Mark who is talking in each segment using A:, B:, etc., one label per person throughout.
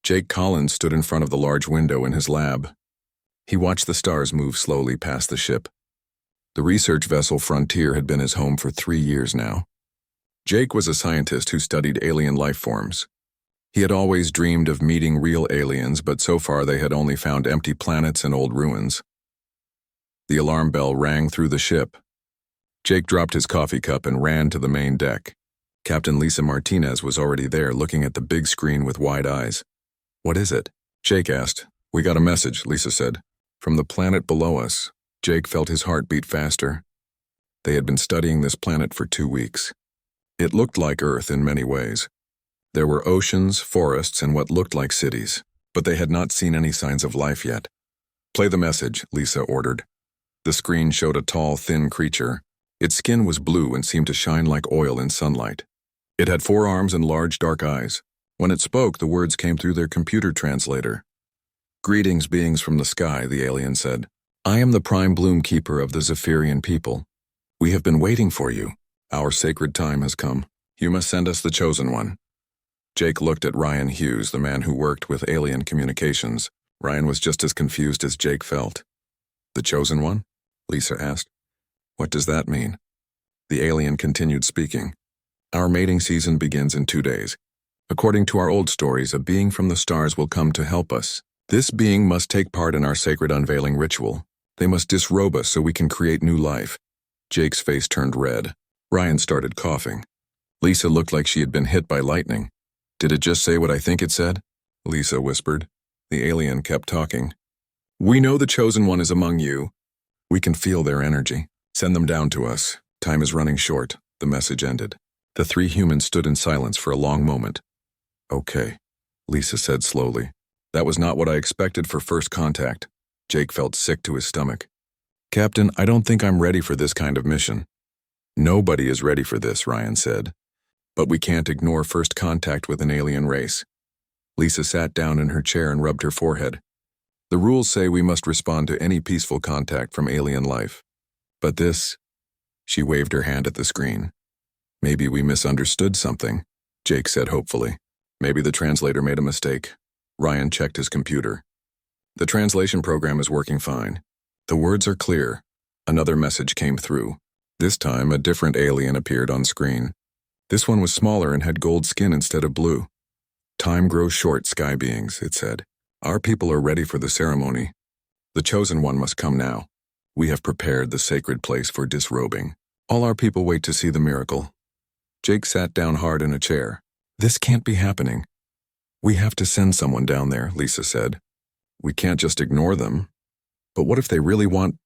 A: Jake Collins stood in front of the large window in his lab. He watched the stars move slowly past the ship. The research vessel Frontier had been his home for 3 years now. Jake was a scientist who studied alien life forms. He had always dreamed of meeting real aliens, but so far they had only found empty planets and old ruins. The alarm bell rang through the ship. Jake dropped his coffee cup and ran to the main deck. Captain Lisa Martinez was already there, looking at the big screen with wide eyes. "What is it?" Jake asked. "We got a message," Lisa said. "From the planet below us." Jake felt his heart beat faster. They had been studying this planet for 2 weeks. It looked like Earth in many ways. There were oceans, forests, and what looked like cities, but they had not seen any signs of life yet. "Play the message," Lisa ordered. The screen showed a tall, thin creature. Its skin was blue and seemed to shine like oil in sunlight. It had 4 arms and large, dark eyes. When it spoke, the words came through their computer translator. "Greetings, beings from the sky," the alien said. "I am the prime bloom keeper of the Zephyrian people. We have been waiting for you. Our sacred time has come. You must send us the chosen one." Jake looked at Ryan Hughes, the man who worked with alien communications. Ryan was just as confused as Jake felt. "The chosen one?" Lisa asked. "What does that mean?" The alien continued speaking. "Our mating season begins in 2 days. According to our old stories, a being from the stars will come to help us. This being must take part in our sacred unveiling ritual. They must disrobe us so we can create new life." Jake's face turned red. Ryan started coughing. Lisa looked like she had been hit by lightning. "Did it just say what I think it said?" Lisa whispered. The alien kept talking. "We know the chosen one is among you. We can feel their energy. Send them down to us. Time is running short." The message ended. The 3 humans stood in silence for a long moment. "Okay," Lisa said slowly. "That was not what I expected for first contact." Jake felt sick to his stomach. "Captain, I don't think I'm ready for this kind of mission." "Nobody is ready for this," Ryan said. "But we can't ignore first contact with an alien race." Lisa sat down in her chair and rubbed her forehead. "The rules say we must respond to any peaceful contact from alien life. But this..." She waved her hand at the screen. "Maybe we misunderstood something," Jake said hopefully. "Maybe the translator made a mistake." Ryan checked his computer. "The translation program is working fine. The words are clear." Another message came through. This time, a different alien appeared on screen. This one was smaller and had gold skin instead of blue. "Time grows short, sky beings," it said. "Our people are ready for the ceremony. The chosen one must come now. We have prepared the sacred place for disrobing. All our people wait to see the miracle." Jake sat down hard in a chair. "This can't be happening." "We have to send someone down there," Lisa said. "We can't just ignore them. But what if they really want..."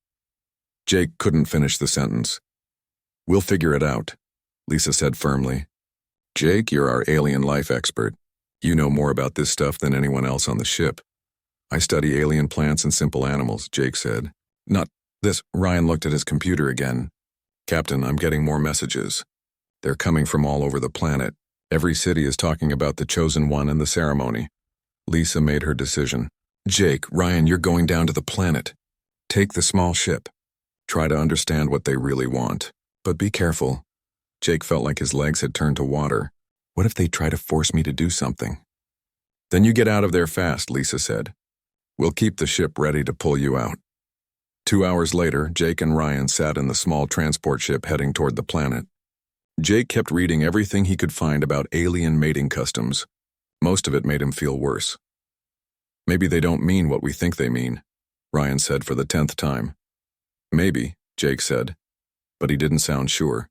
A: Jake couldn't finish the sentence. "We'll figure it out," Lisa said firmly. "Jake, you're our alien life expert. You know more about this stuff than anyone else on the ship." "I study alien plants and simple animals," Jake said. "Not this." Ryan looked at his computer again. "Captain, I'm getting more messages. They're coming from all over the planet. Every city is talking about the chosen one and the ceremony." Lisa made her decision. "Jake, Ryan, you're going down to the planet. Take the small ship. Try to understand what they really want. But be careful." Jake felt like his legs had turned to water. "What if they try to force me to do something?" "Then you get out of there fast," Lisa said. "We'll keep the ship ready to pull you out." 2 hours later, Jake and Ryan sat in the small transport ship heading toward the planet. Jake kept reading everything he could find about alien mating customs. Most of it made him feel worse. "Maybe they don't mean what we think they mean," Ryan said for the 10th time. "Maybe," Jake said, but he didn't sound sure.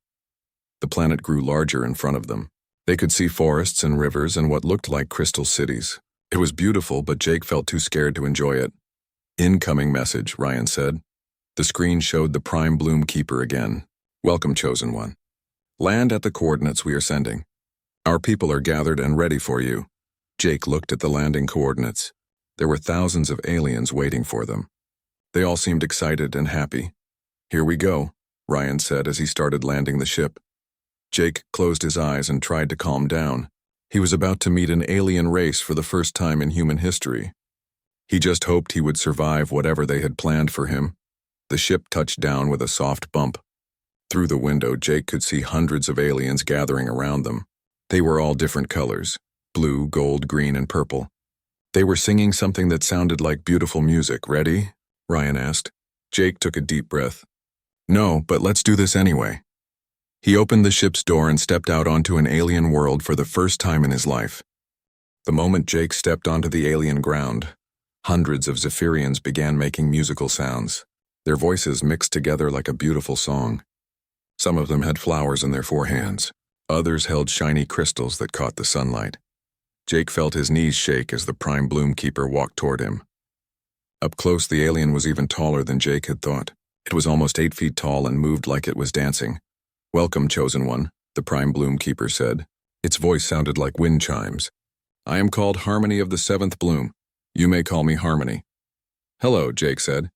A: The planet grew larger in front of them. They could see forests and rivers and what looked like crystal cities. It was beautiful, but Jake felt too scared to enjoy it. "Incoming message," Ryan said. The screen showed the Prime Bloom Keeper again. "Welcome, Chosen One. Land at the coordinates we are sending. Our people are gathered and ready for you." Jake looked at the landing coordinates. There were thousands of aliens waiting for them. They all seemed excited and happy. "Here we go," Ryan said as he started landing the ship. Jake closed his eyes and tried to calm down. He was about to meet an alien race for the first time in human history. He just hoped he would survive whatever they had planned for him. The ship touched down with a soft bump. Through the window, Jake could see hundreds of aliens gathering around them. They were all different colors: blue, gold, green, and purple. They were singing something that sounded like beautiful music. Ready? Ryan asked. Jake took a deep breath. No, but let's do this anyway. He opened the ship's door and stepped out onto an alien world for the first time in his life. The moment Jake stepped onto the alien ground, hundreds of Zephyrians began making musical sounds. Their voices mixed together like a beautiful song. Some of them had flowers in their forehands. Others held shiny crystals that caught the sunlight. Jake felt his knees shake as the Prime Bloom Keeper walked toward him. Up close, the alien was even taller than Jake had thought. It was almost 8 feet tall and moved like it was dancing. Welcome, Chosen One, the Prime Bloom Keeper said. Its voice sounded like wind chimes. I am called Harmony of the Seventh Bloom. You may call me Harmony. Hello, Jake said.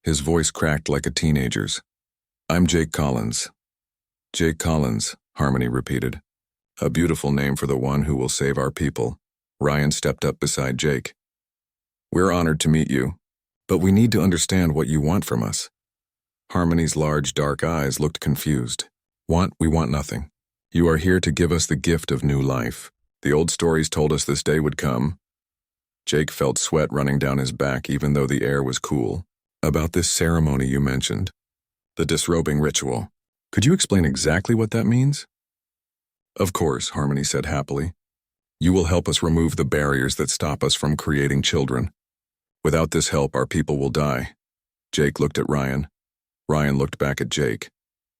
A: His voice cracked like a teenager's. I'm Jake Collins. Jake Collins, Harmony repeated. A beautiful name for the one who will save our people. Ryan stepped up beside Jake. We're honored to meet you, but we need to understand what you want from us. Harmony's large, dark eyes looked confused. We want nothing. You are here to give us the gift of new life. The old stories told us this day would come. Jake felt sweat running down his back even though the air was cool. About this ceremony you mentioned, the disrobing ritual. Could you explain exactly what that means? Of course, Harmony said happily. You will help us remove the barriers that stop us from creating children. Without this help, our people will die. Jake looked at Ryan. Ryan looked back at Jake.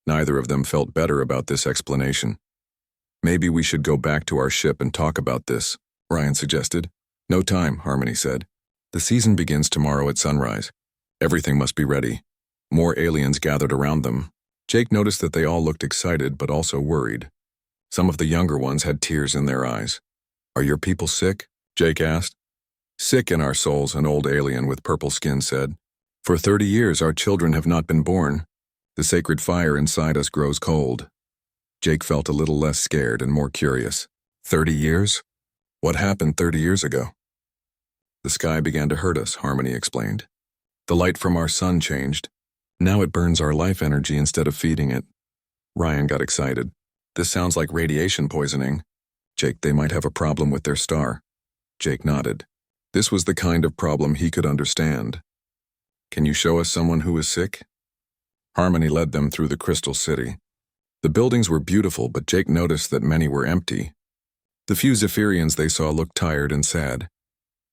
A: Neither of them felt better about this explanation. Maybe we should go back to our ship and talk about this, Ryan suggested. No time, Harmony said. The season begins tomorrow at sunrise. Everything must be ready. More aliens gathered around them. Jake noticed that they all looked excited but also worried. Some of the younger ones had tears in their eyes. Are your people sick? Jake asked. Sick in our souls, an old alien with purple skin said. For 30 years our children have not been born. The sacred fire inside us grows cold. Jake felt a little less scared and more curious. 30 years? What happened 30 years ago? The sky began to hurt us, Harmony explained. The light from our sun changed. Now it burns our life energy instead of feeding it. Ryan got excited. This sounds like radiation poisoning. Jake, they might have a problem with their star. Jake nodded. This was the kind of problem he could understand. Can you show us someone who is sick? Harmony led them through the Crystal City. The buildings were beautiful, but Jake noticed that many were empty. The few Zephyrians they saw looked tired and sad.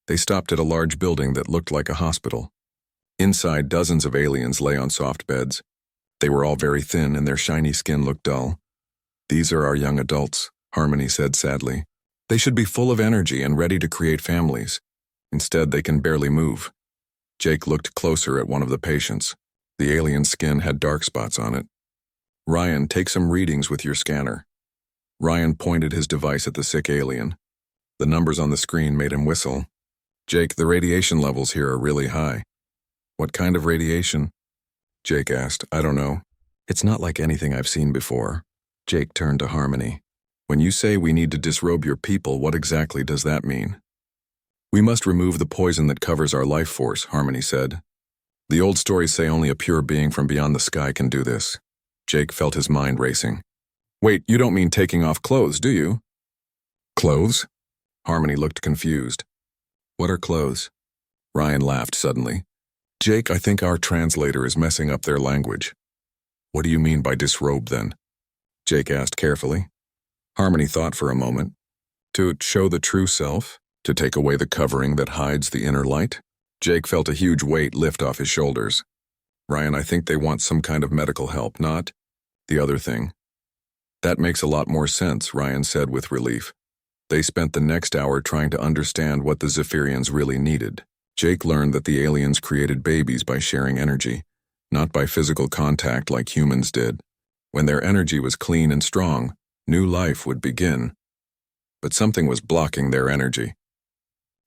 A: They stopped at a large building that looked like a hospital. Inside, dozens of aliens lay on soft beds. They were all very thin and their shiny skin looked dull. These are our young adults, Harmony said sadly. They should be full of energy and ready to create families. Instead, they can barely move. Jake looked closer at one of the patients. The alien's skin had dark spots on it. Ryan, take some readings with your scanner. Ryan pointed his device at the sick alien. The numbers on the screen made him whistle. Jake, the radiation levels here are really high. What kind of radiation? Jake asked. I don't know. It's not like anything I've seen before. Jake turned to Harmony. When you say we need to disrobe your people, what exactly does that mean? We must remove the poison that covers our life force, Harmony said. The old stories say only a pure being from beyond the sky can do this. Jake felt his mind racing. Wait, you don't mean taking off clothes, do you? Clothes? Harmony looked confused. What are clothes? Ryan laughed suddenly. Jake, I think our translator is messing up their language. What do you mean by disrobe then? Jake asked carefully. Harmony thought for a moment. To show the true self? To take away the covering that hides the inner light? Jake felt a huge weight lift off his shoulders. Ryan, I think they want some kind of medical help, not the other thing. That makes a lot more sense, Ryan said with relief. They spent the next hour trying to understand what the Zephyrians really needed. Jake learned that the aliens created babies by sharing energy, not by physical contact like humans did. When their energy was clean and strong, new life would begin. But something was blocking their energy.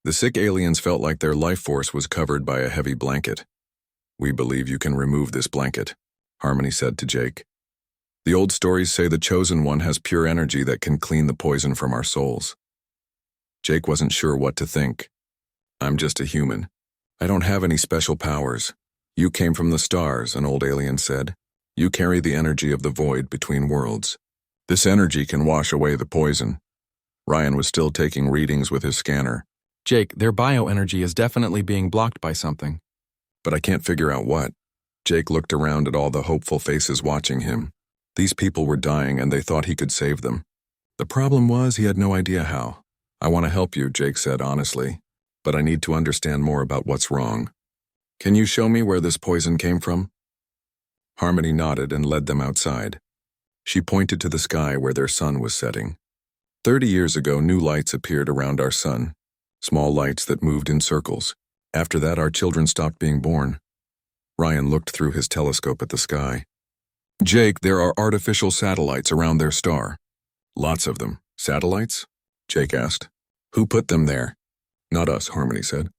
A: The sick aliens felt like their life force was covered by a heavy blanket. We believe you can remove this blanket, Harmony said to Jake. The old stories say the Chosen One has pure energy that can clean the poison from our souls. Jake wasn't sure what to think. I'm just a human. I don't have any special powers. You came from the stars, an old alien said. You carry the energy of the void between worlds. This energy can wash away the poison. Ryan was still taking readings with his scanner.
B: Jake, their bioenergy is definitely being blocked by something.
A: But I can't figure out what. Jake looked around at all the hopeful faces watching him. These people were dying and they thought he could save them. The problem was he had no idea how. I want to help you, Jake said honestly, but I need to understand more about what's wrong. Can you show me where this poison came from? Harmony nodded and led them outside. She pointed to the sky where their sun was setting. 30 years ago, new lights appeared around our sun. Small lights that moved in circles. After that, our children stopped being born. Ryan looked through his telescope at the sky. Jake, there are artificial satellites around their star. Lots of them. Satellites? Jake asked. Who put them there? Not us, Harmony said.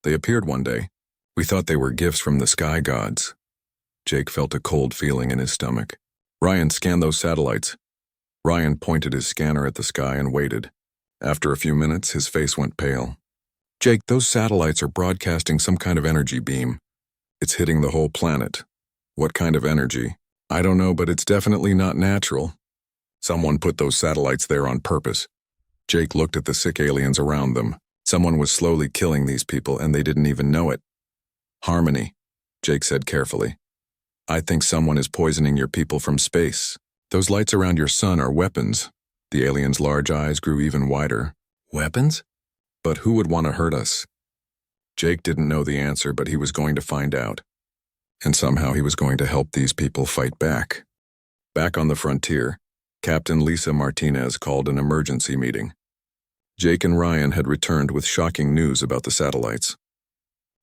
A: They appeared one day. We thought they were gifts from the sky gods. Jake felt a cold feeling in his stomach. Ryan, scan those satellites. Ryan pointed his scanner at the sky and waited. After a few minutes, his face went pale. Jake, those satellites are broadcasting some kind of energy beam. It's hitting the whole planet. What kind of energy? I don't know, but it's definitely not natural. Someone put those satellites there on purpose. Jake looked at the sick aliens around them. Someone was slowly killing these people and they didn't even know it. Harmony, Jake said carefully. I think someone is poisoning your people from space. Those lights around your sun are weapons. The alien's large eyes grew even wider. Weapons? But who would want to hurt us? Jake didn't know the answer, but he was going to find out. And somehow he was going to help these people fight back. Back on the frontier, Captain Lisa Martinez called an emergency meeting. Jake and Ryan had returned with shocking news about the satellites.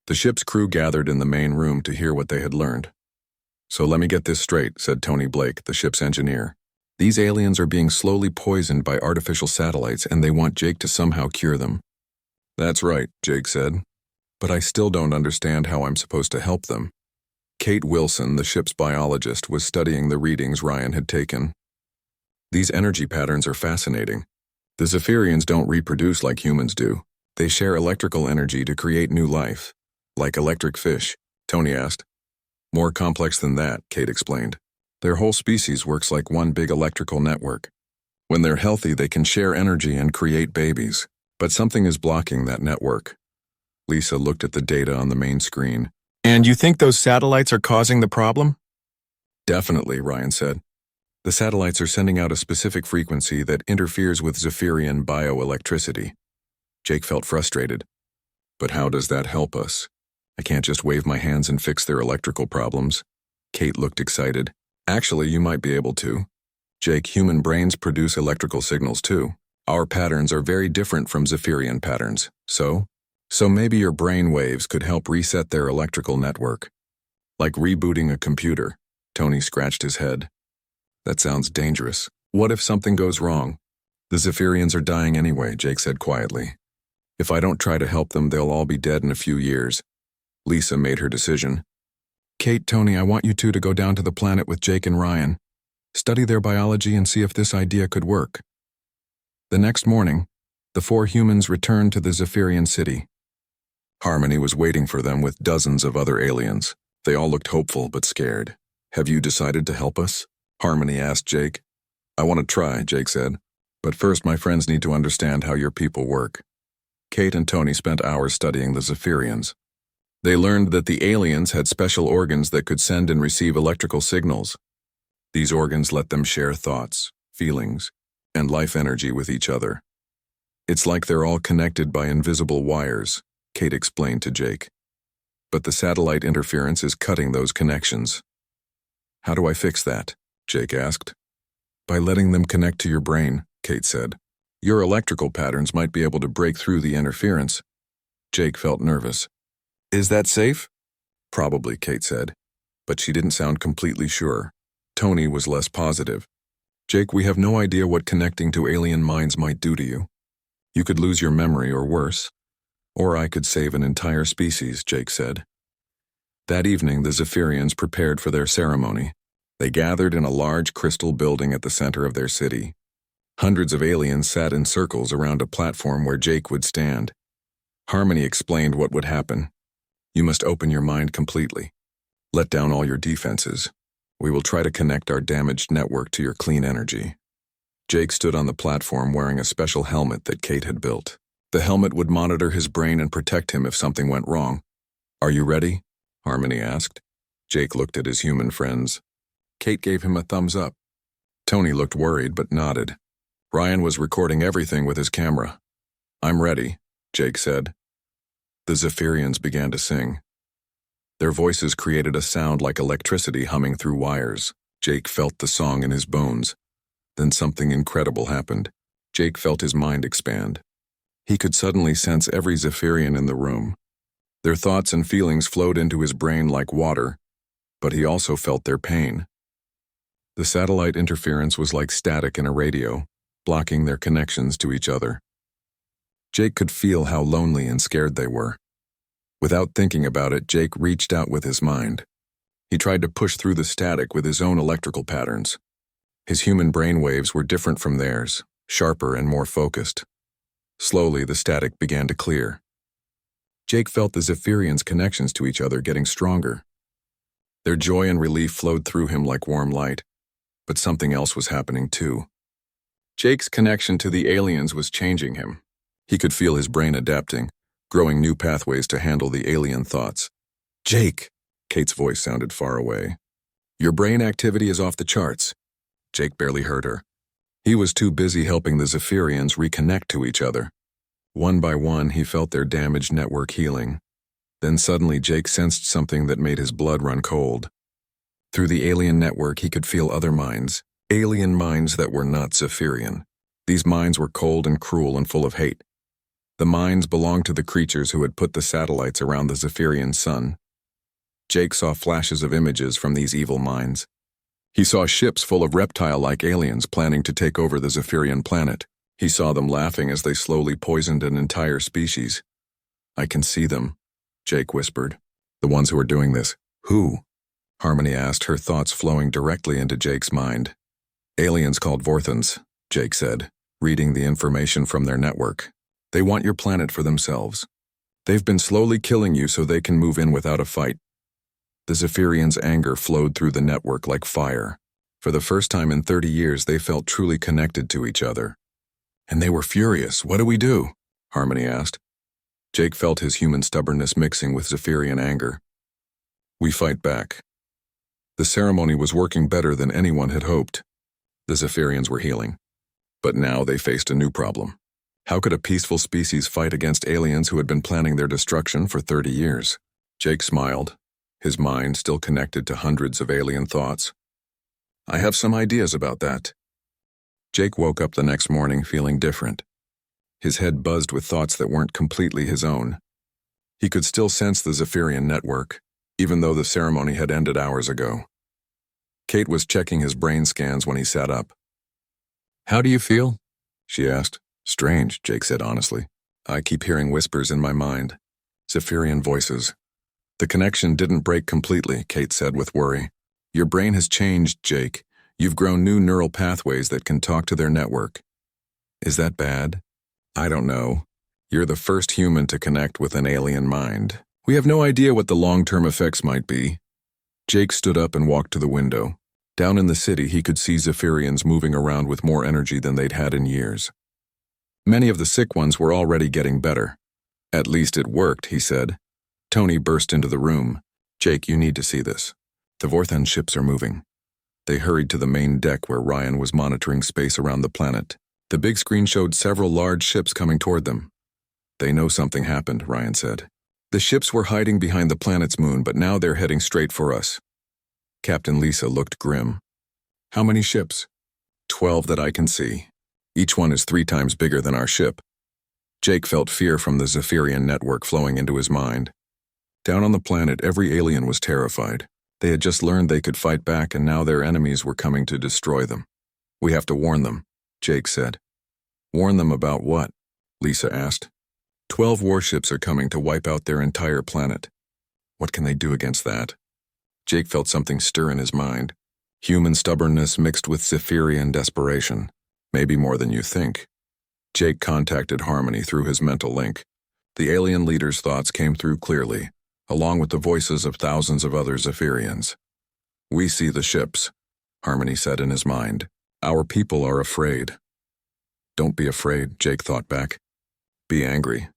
A: The ship's crew gathered in the main room to hear what they had learned. So let me get this straight, said Tony Blake, the ship's engineer. These aliens are being slowly poisoned by artificial satellites and they want Jake to somehow cure them. That's right, Jake said. But I still don't understand how I'm supposed to help them. Kate Wilson, the ship's biologist, was studying the readings Ryan had taken. These energy patterns are fascinating. The Zephyrians don't reproduce like humans do. They share electrical energy to create new life. Like electric fish, Tony asked. More complex than that, Kate explained. Their whole species works like one big electrical network. When they're healthy, they can share energy and create babies. But something is blocking that network. Lisa looked at the data on the main screen. And you think those satellites are causing the problem? Definitely, Ryan said. The satellites are sending out a specific frequency that interferes with Zephyrian bioelectricity. Jake felt frustrated. But how does that help us? I can't just wave my hands and fix their electrical problems. Kate looked excited. Actually, you might be able to. Jake, human brains produce electrical signals too. Our patterns are very different from Zephyrian patterns. So maybe your brain waves could help reset their electrical network. Like rebooting a computer. Tony scratched his head. That sounds dangerous. What if something goes wrong? The Zephyrians are dying anyway, Jake said quietly. If I don't try to help them, they'll all be dead in a few years. Lisa made her decision. Kate, Tony, I want you two to go down to the planet with Jake and Ryan. Study their biology and see if this idea could work. The next morning, the 4 humans returned to the Zephyrian city. Harmony was waiting for them with dozens of other aliens. They all looked hopeful but scared. Have you decided to help us? Harmony asked Jake. I want to try, Jake said. But first, my friends need to understand how your people work. Kate and Tony spent hours studying the Zephyrians. They learned that the aliens had special organs that could send and receive electrical signals. These organs let them share thoughts, feelings, and life energy with each other. It's like they're all connected by invisible wires, Kate explained to Jake. But the satellite interference is cutting those connections. How do I fix that? Jake asked. By letting them connect to your brain, Kate said. Your electrical patterns might be able to break through the interference. Jake felt nervous. Is that safe? Probably, Kate said. But she didn't sound completely sure. Tony was less positive. Jake, we have no idea what connecting to alien minds might do to you. You could lose your memory or worse. Or I could save an entire species, Jake said. That evening, the Zephyrians prepared for their ceremony. They gathered in a large crystal building at the center of their city. Hundreds of aliens sat in circles around a platform where Jake would stand. Harmony explained what would happen. You must open your mind completely. Let down all your defenses. We will try to connect our damaged network to your clean energy. Jake stood on the platform wearing a special helmet that Kate had built. The helmet would monitor his brain and protect him if something went wrong. "Are you ready?" Harmony asked. Jake looked at his human friends. Kate gave him a thumbs up. Tony looked worried but nodded. Ryan was recording everything with his camera. "I'm ready," Jake said. The Zephyrians began to sing. Their voices created a sound like electricity humming through wires. Jake felt the song in his bones. Then something incredible happened. Jake felt his mind expand. He could suddenly sense every Zephyrian in the room. Their thoughts and feelings flowed into his brain like water, but he also felt their pain. The satellite interference was like static in a radio, blocking their connections to each other. Jake could feel how lonely and scared they were. Without thinking about it, Jake reached out with his mind. He tried to push through the static with his own electrical patterns. His human brain waves were different from theirs, sharper and more focused. Slowly, the static began to clear. Jake felt the Zephyrians' connections to each other getting stronger. Their joy and relief flowed through him like warm light, but something else was happening too. Jake's connection to the aliens was changing him. He could feel his brain adapting, growing new pathways to handle the alien thoughts. "Jake," Kate's voice sounded far away. "Your brain activity is off the charts." Jake barely heard her. He was too busy helping the Zephyrians reconnect to each other. One by one, he felt their damaged network healing. Then suddenly Jake sensed something that made his blood run cold. Through the alien network, he could feel other minds, alien minds that were not Zephyrian. These minds were cold and cruel and full of hate. The minds belonged to the creatures who had put the satellites around the Zephyrian sun. Jake saw flashes of images from these evil minds. He saw ships full of reptile-like aliens planning to take over the Zephyrian planet. He saw them laughing as they slowly poisoned an entire species. "I can see them," Jake whispered. "The ones who are doing this." "Who?" Harmony asked, her thoughts flowing directly into Jake's mind. "Aliens called Vorthans," Jake said, reading the information from their network. "They want your planet for themselves. They've been slowly killing you so they can move in without a fight." The Zephyrians' anger flowed through the network like fire. For the first time in 30 years, they felt truly connected to each other. "And they were furious. What do we do?" Harmony asked. Jake felt his human stubbornness mixing with Zephyrian anger. "We fight back." The ceremony was working better than anyone had hoped. The Zephyrians were healing. But now they faced a new problem. How could a peaceful species fight against aliens who had been planning their destruction for 30 years? Jake smiled, his mind still connected to hundreds of alien thoughts. "I have some ideas about that." Jake woke up the next morning feeling different. His head buzzed with thoughts that weren't completely his own. He could still sense the Zephyrian network, even though the ceremony had ended hours ago. Kate was checking his brain scans when he sat up. "How do you feel?" she asked. "Strange," Jake said honestly. "I keep hearing whispers in my mind. Zephyrian voices." "The connection didn't break completely," Kate said with worry. "Your brain has changed, Jake. You've grown new neural pathways that can talk to their network." "Is that bad?" "I don't know. You're the first human to connect with an alien mind. We have no idea what the long-term effects might be." Jake stood up and walked to the window. Down in the city, he could see Zephyrians moving around with more energy than they'd had in years. Many of the sick ones were already getting better. "At least it worked," he said. Tony burst into the room. "Jake, you need to see this. The Vorthan ships are moving." They hurried to the main deck where Ryan was monitoring space around the planet. The big screen showed several large ships coming toward them. "They know something happened," Ryan said. "The ships were hiding behind the planet's moon, but now they're heading straight for us." Captain Lisa looked grim. "How many ships?" 12 that I can see. Each one is 3 times bigger than our ship." Jake felt fear from the Zephyrian network flowing into his mind. Down on the planet, every alien was terrified. They had just learned they could fight back, and now their enemies were coming to destroy them. "We have to warn them," Jake said. "Warn them about what?" Lisa asked. 12 warships are coming to wipe out their entire planet. What can they do against that? Jake felt something stir in his mind. Human stubbornness mixed with Zephyrian desperation. Maybe more than you think. Jake contacted Harmony through his mental link. The alien leader's thoughts came through clearly, along with the voices of thousands of other Zephyrians. "We see the ships," Harmony said in his mind. "Our people are afraid." "Don't be afraid," Jake thought back. be angry.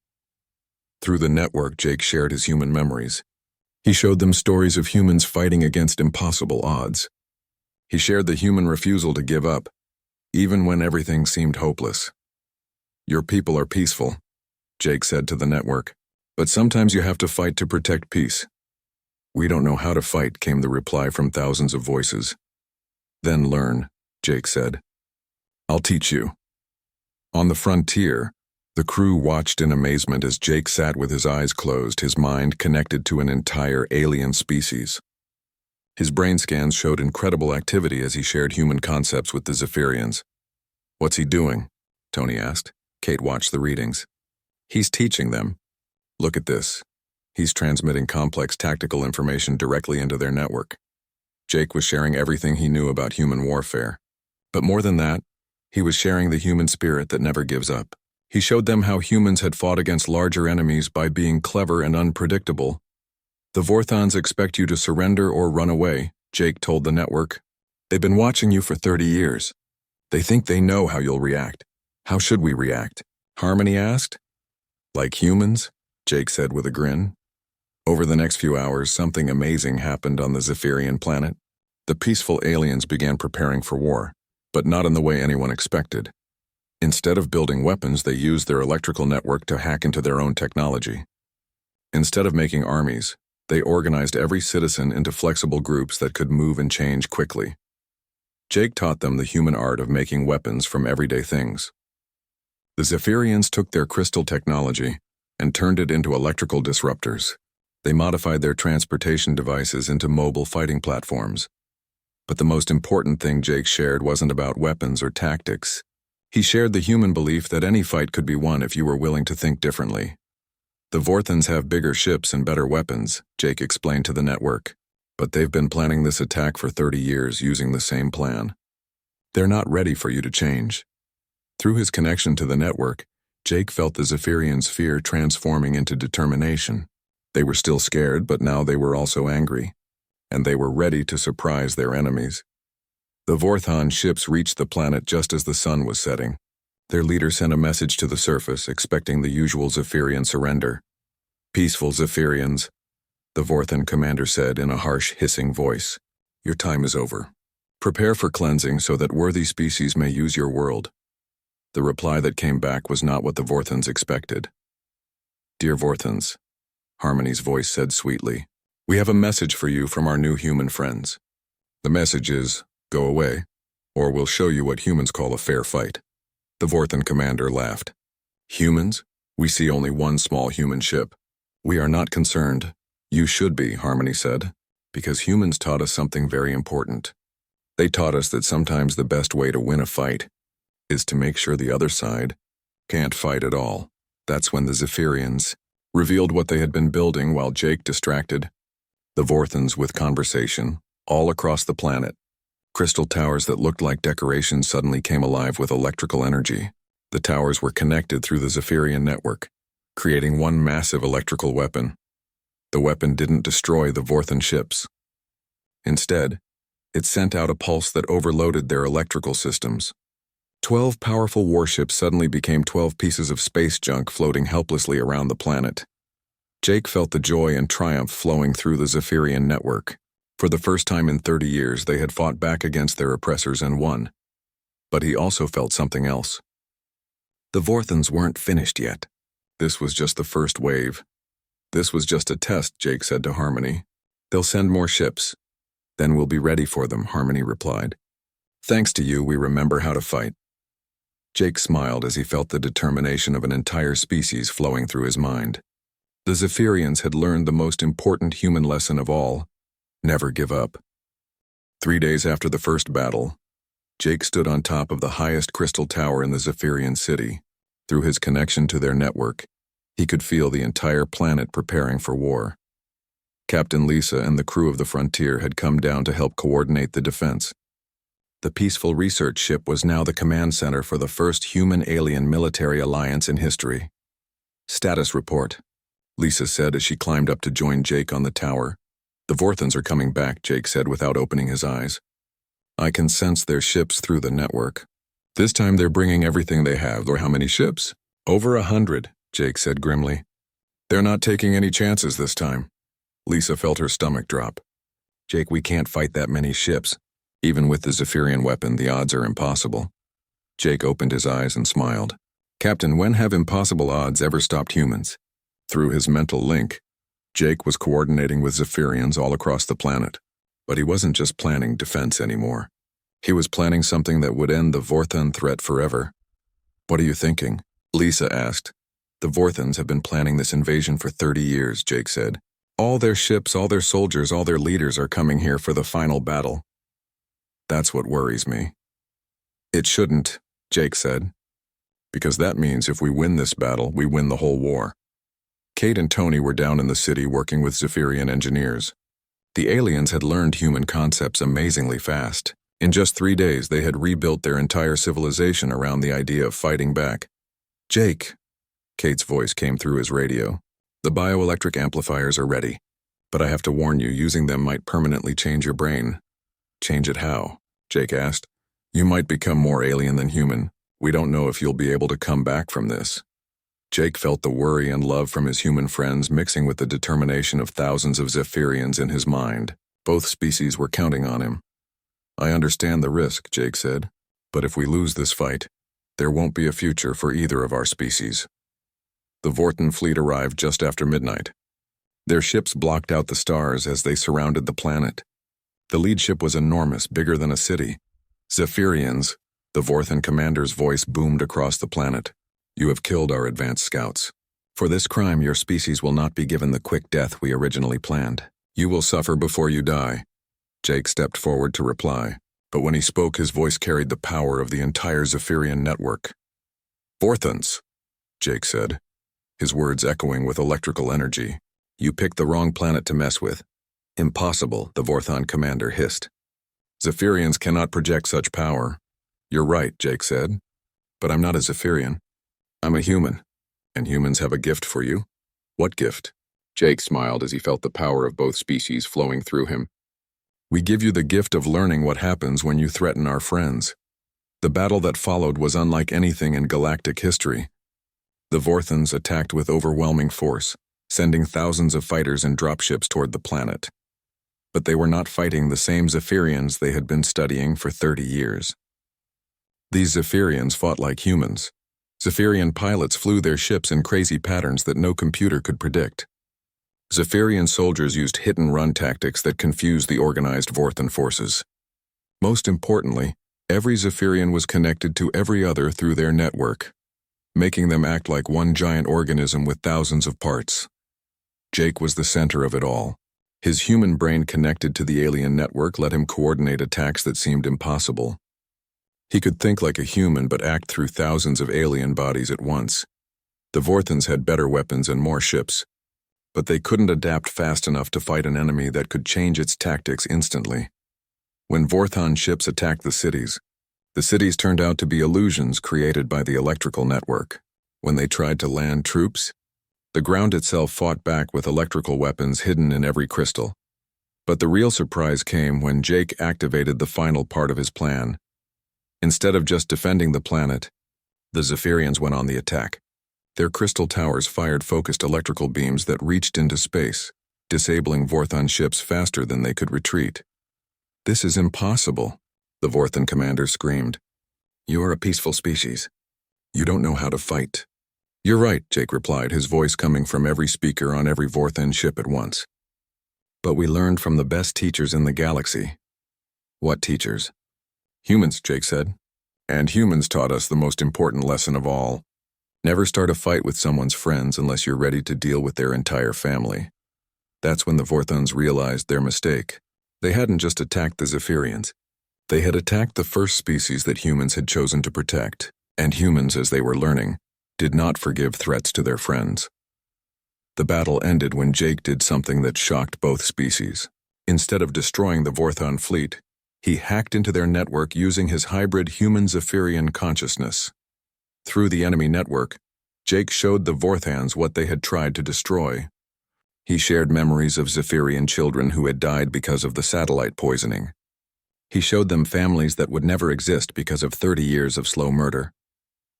A: Through the network, Jake shared his human memories. He showed them stories of humans fighting against impossible odds. He shared the human refusal to give up, even when everything seemed hopeless. "Your people are peaceful," Jake said to the network, "but sometimes you have to fight to protect peace." "We don't know how to fight," came the reply from thousands of voices. "Then learn," Jake said. "I'll teach you." On the frontier, the crew watched in amazement as Jake sat with his eyes closed, his mind connected to an entire alien species. His brain scans showed incredible activity as he shared human concepts with the Zephyrians. "What's he doing?" Tony asked. Kate watched the readings. "He's teaching them. Look at this. He's transmitting complex tactical information directly into their network." Jake was sharing everything he knew about human warfare. But more than that, he was sharing the human spirit that never gives up. He showed them how humans had fought against larger enemies by being clever and unpredictable. "The Vorthons expect you to surrender or run away," Jake told the network. "They've been watching you for 30 years. They think they know how you'll react." "How should we react?" Harmony asked. "Like humans," Jake said with a grin. Over the next few hours, something amazing happened on the Zephyrian planet. The peaceful aliens began preparing for war, but not in the way anyone expected. Instead of building weapons, they used their electrical network to hack into their own technology. Instead of making armies, they organized every citizen into flexible groups that could move and change quickly. Jake taught them the human art of making weapons from everyday things. The Zephyrians took their crystal technology and turned it into electrical disruptors. They modified their transportation devices into mobile fighting platforms. But the most important thing Jake shared wasn't about weapons or tactics. He shared the human belief that any fight could be won if you were willing to think differently. "The Vorthons have bigger ships and better weapons," Jake explained to the network. "But they've been planning this attack for 30 years using the same plan. They're not ready for you to change." Through his connection to the network, Jake felt the Zephyrians' fear transforming into determination. They were still scared, but now they were also angry, and they were ready to surprise their enemies. The Vorthon ships reached the planet just as the sun was setting. Their leader sent a message to the surface, expecting the usual Zephyrian surrender. "Peaceful Zephyrians," the Vorthon commander said in a harsh, hissing voice. "Your time is over. Prepare for cleansing so that worthy species may use your world." The reply that came back was not what the Vorthons expected. "Dear Vorthons," Harmony's voice said sweetly, "we have a message for you from our new human friends. The message is, go away, or we'll show you what humans call a fair fight." The Vorthon commander laughed. "Humans? We see only one small human ship. We are not concerned." "You should be," Harmony said, "because humans taught us something very important. They taught us that sometimes the best way to win a fight is to make sure the other side can't fight at all." That's when the Zephyrians revealed what they had been building while Jake distracted the Vorthons with conversation all across the planet. Crystal towers that looked like decorations suddenly came alive with electrical energy. The towers were connected through the Zephyrian network, creating one massive electrical weapon. The weapon didn't destroy the Vorthon ships. Instead, it sent out a pulse that overloaded their electrical systems. 12 powerful warships suddenly became 12 pieces of space junk floating helplessly around the planet. Jake felt the joy and triumph flowing through the Zephyrian network. For the first time in 30 years, they had fought back against their oppressors and won. But he also felt something else. The Vorthons weren't finished yet. This was just the first wave. "This was just a test," Jake said to Harmony. "They'll send more ships. Then we'll be ready for them," Harmony replied. "Thanks to you, we remember how to fight." Jake smiled as he felt the determination of an entire species flowing through his mind. The Zephyrians had learned the most important human lesson of all: never give up. 3 days after the first battle, Jake stood on top of the highest crystal tower in the Zephyrian city. Through his connection to their network, he could feel the entire planet preparing for war. Captain Lisa and the crew of the Frontier had come down to help coordinate the defense. The peaceful research ship was now the command center for the first human-alien military alliance in history. "Status report," Lisa said as she climbed up to join Jake on the tower. "The Vorthons are coming back," Jake said without opening his eyes. "I can sense their ships through the network. This time they're bringing everything they have." "Or how many ships?" "Over 100, Jake said grimly. They're not taking any chances this time. Lisa felt her stomach drop. Jake, we can't fight that many ships. Even with the Zephyrian weapon, the odds are impossible. Jake opened his eyes and smiled. Captain, when have impossible odds ever stopped humans? Through his mental link, Jake was coordinating with Zephyrians all across the planet. But he wasn't just planning defense anymore. He was planning something that would end the Vorthon threat forever. What are you thinking? Lisa asked. The Vorthons have been planning this invasion for 30 years, Jake said. All their ships, all their soldiers, all their leaders are coming here for the final battle. That's what worries me. It shouldn't, Jake said. Because that means if we win this battle, we win the whole war. Kate and Tony were down in the city working with Zephyrian engineers. The aliens had learned human concepts amazingly fast. In just 3 days, they had rebuilt their entire civilization around the idea of fighting back. Jake, Kate's voice came through his radio. The bioelectric amplifiers are ready, but I have to warn you, using them might permanently change your brain. Change it how? Jake asked. You might become more alien than human. We don't know if you'll be able to come back from this. Jake felt the worry and love from his human friends mixing with the determination of thousands of Zephyrians in his mind. Both species were counting on him. I understand the risk, Jake said, but if we lose this fight, there won't be a future for either of our species. The Vorton fleet arrived just after midnight. Their ships blocked out the stars as they surrounded the planet. The lead ship was enormous, bigger than a city. Zephyrians, the Vorthon commander's voice boomed across the planet. You have killed our advanced scouts. For this crime, your species will not be given the quick death we originally planned. You will suffer before you die. Jake stepped forward to reply, but when he spoke, his voice carried the power of the entire Zephyrian network. Vorthons, Jake said, his words echoing with electrical energy. You picked the wrong planet to mess with. Impossible, the Vorthon commander hissed. Zephyrians cannot project such power. You're right, Jake said, but I'm not a Zephyrian. I'm a human, and humans have a gift for you. What gift? Jake smiled as he felt the power of both species flowing through him. We give you the gift of learning what happens when you threaten our friends. The battle that followed was unlike anything in galactic history. The Vorthons attacked with overwhelming force, sending thousands of fighters and dropships toward the planet. But they were not fighting the same Zephyrians they had been studying for 30 years. These Zephyrians fought like humans. Zephyrian pilots flew their ships in crazy patterns that no computer could predict. Zephyrian soldiers used hit-and-run tactics that confused the organized Vorthon forces. Most importantly, every Zephyrian was connected to every other through their network, making them act like one giant organism with thousands of parts. Jake was the center of it all. His human brain connected to the alien network let him coordinate attacks that seemed impossible. He could think like a human but act through thousands of alien bodies at once. The Vorthons had better weapons and more ships, but they couldn't adapt fast enough to fight an enemy that could change its tactics instantly. When Vorthon ships attacked the cities turned out to be illusions created by the electrical network. When they tried to land troops, the ground itself fought back with electrical weapons hidden in every crystal. But the real surprise came when Jake activated the final part of his plan. Instead of just defending the planet, the Zephyrians went on the attack. Their crystal towers fired focused electrical beams that reached into space, disabling Vorthon ships faster than they could retreat. This is impossible, the Vorthon commander screamed. You are a peaceful species. You don't know how to fight. You're right, Jake replied, his voice coming from every speaker on every Vorthon ship at once. But we learned from the best teachers in the galaxy. What teachers? Humans, Jake said. And humans taught us the most important lesson of all. Never start a fight with someone's friends unless you're ready to deal with their entire family. That's when the Vorthons realized their mistake. They hadn't just attacked the Zephyrians. They had attacked the first species that humans had chosen to protect, and humans, as they were learning, did not forgive threats to their friends. The battle ended when Jake did something that shocked both species. Instead of destroying the Vorthon fleet, he hacked into their network using his hybrid human-Zephyrian consciousness. Through the enemy network, Jake showed the Vorthans what they had tried to destroy. He shared memories of Zephyrian children who had died because of the satellite poisoning. He showed them families that would never exist because of 30 years of slow murder.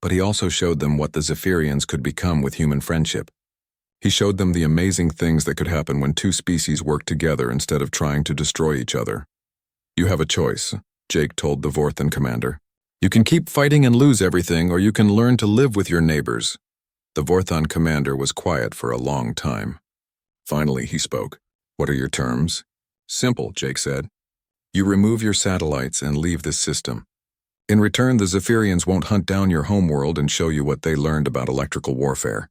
A: But he also showed them what the Zephyrians could become with human friendship. He showed them the amazing things that could happen when two species worked together instead of trying to destroy each other. You have a choice, Jake told the Vorthan commander. You can keep fighting and lose everything, or you can learn to live with your neighbors. The Vorthan commander was quiet for a long time. Finally, he spoke. What are your terms? Simple, Jake said. You remove your satellites and leave this system. In return, the Zephyrians won't hunt down your homeworld and show you what they learned about electrical warfare.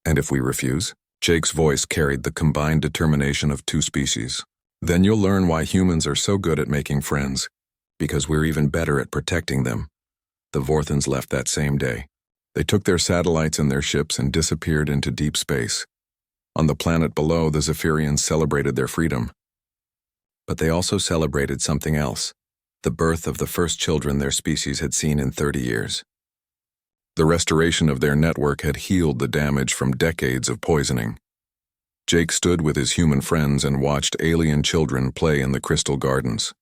A: And if we refuse? Jake's voice carried the combined determination of two species. Then you'll learn why humans are so good at making friends, because we're even better at protecting them. The Vorthans left that same day. They took their satellites and their ships and disappeared into deep space. On the planet below, the Zephyrians celebrated their freedom. But they also celebrated something else, the birth of the first children their species had seen in 30 years. The restoration of their network had healed the damage from decades of poisoning. Jake stood with his human friends and watched alien children play in the crystal gardens.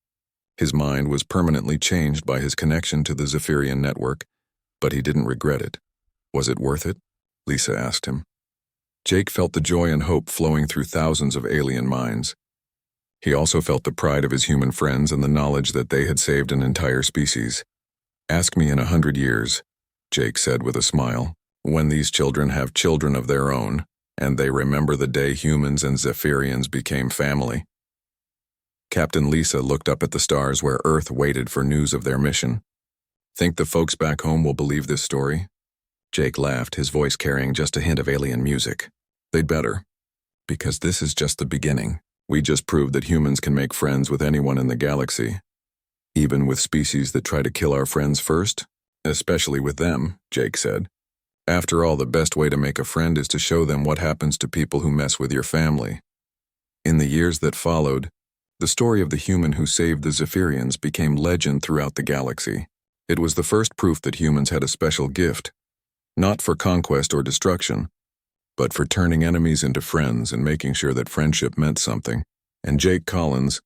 A: His mind was permanently changed by his connection to the Zephyrian network, but he didn't regret it. Was it worth it? Lisa asked him. Jake felt the joy and hope flowing through thousands of alien minds. He also felt the pride of his human friends and the knowledge that they had saved an entire species. Ask me in 100 years, Jake said with a smile, when these children have children of their own, and they remember the day humans and Zephyrians became family. Captain Lisa looked up at the stars where Earth waited for news of their mission. Think the folks back home will believe this story? Jake laughed, his voice carrying just a hint of alien music. They'd better. Because this is just the beginning. We just proved that humans can make friends with anyone in the galaxy. Even with species that try to kill our friends first? Especially with them, Jake said. After all, the best way to make a friend is to show them what happens to people who mess with your family. In the years that followed, the story of the human who saved the Zephyrians became legend throughout the galaxy. It was the first proof that humans had a special gift, not for conquest or destruction, but for turning enemies into friends and making sure that friendship meant something. And Jake Collins,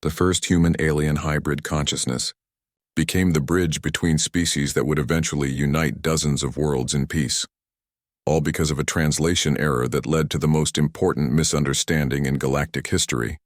A: the first human-alien hybrid consciousness, became the bridge between species that would eventually unite dozens of worlds in peace. All because of a translation error that led to the most important misunderstanding in galactic history.